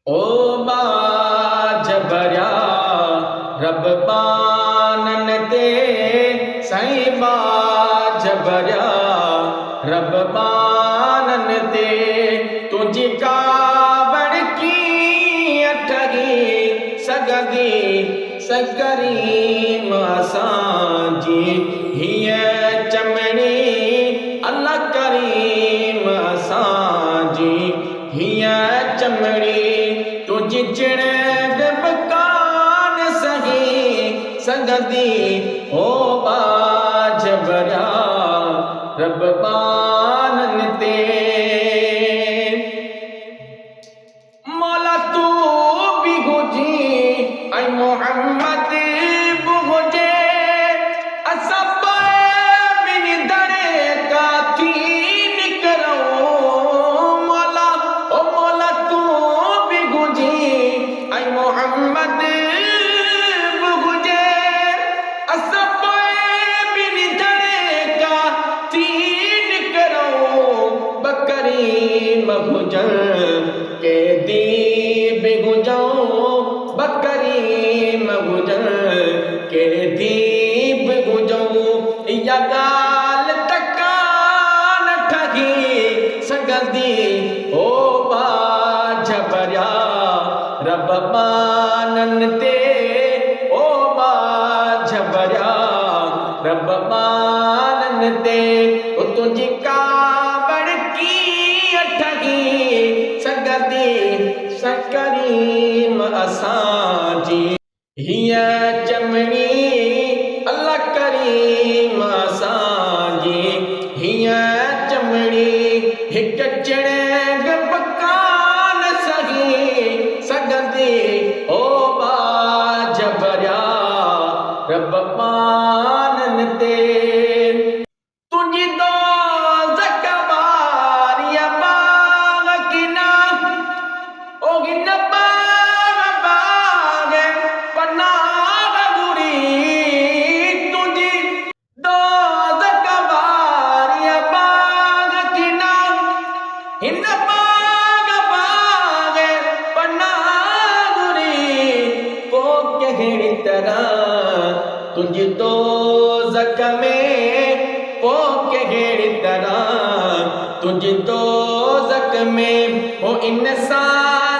ओ बाजबरिया रब बानन ते साईं बाजबरिया रब बानन ते तुझी कावड़ की अठगी सगदी सकरीम असांजी हीअ चमड़ी अल्लाह करीम असांजी हीअ चमड़ी तुझी चिड़ग बकान सही सगदी हो बाजबरिया रब बानन ते मौला तू भी हुजी ऐं मोहम्मद बि हुजे असां ॿिनि दरे का थी निकिरूं मौला ओ मौला तू भी हुजी ऐं मोहम्मद बि हुजे असां ॿिनि दरे का थी निकिरूं बकरीम हुजनि के दीब हुजऊं बकरीम हुजनि के दीब हुजऊं इहा ॻाल्हि त कान ठही सघंदी ओ बाजबरिया रब बानन ते ओ बाजबरिया रब बानन ते तुझी कावड़ की अठगी सगदी सकरीम असांजी हीअ चमड़ी अल्लाह करीम असांजी हीअ चमड़ी हिकु चिड़ग बकान सही सगदी ओ बाजबरिया रब बानन ते तुझी दोज़ख वारिया बाग किना ओ गिन बाग बाग पनाह गुरी तुझी दोज़ख वारिया बाग किना हिन बाग बाग पनाह गुरी को कहिड़ी तरह तुझी दोज़ख में ओ कहिड़ी तरह तुझी दोज़ख में ओ इंसान